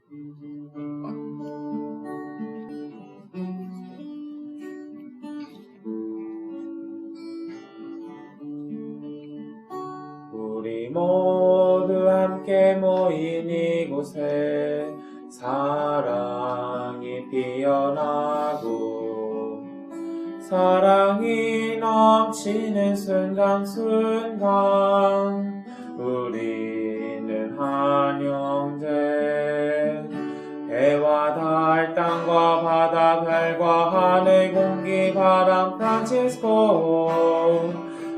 우리 모두 함께 모인 이곳에 사랑이 피어나고 사랑이 넘치는 순간순간 우리는 한 형제. 해와 달, 땅과 바다, 별과 하늘, 공기, 바람, 프란치스코.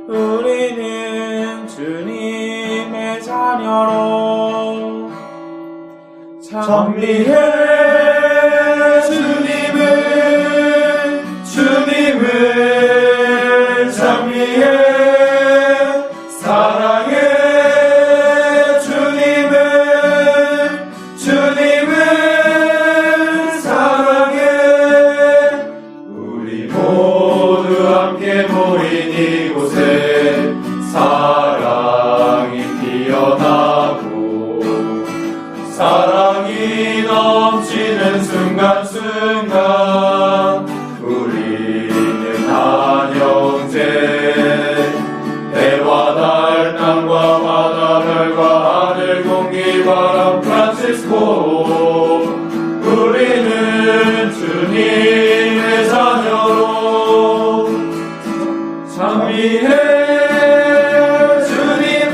우리는 주님의 자녀로 찬미해 주님을 찬미해 사랑해 주님을 사랑해. 우리 모두 함께 모인 이곳에 사랑이 피어나고 사랑이 넘치는 순간순간 우리는 한 형제. 해와 달, 땅과 바다, 별과 하늘, 공기, 바람, 프란치스코. 우리는 주님의 자녀로 찬미해 주님을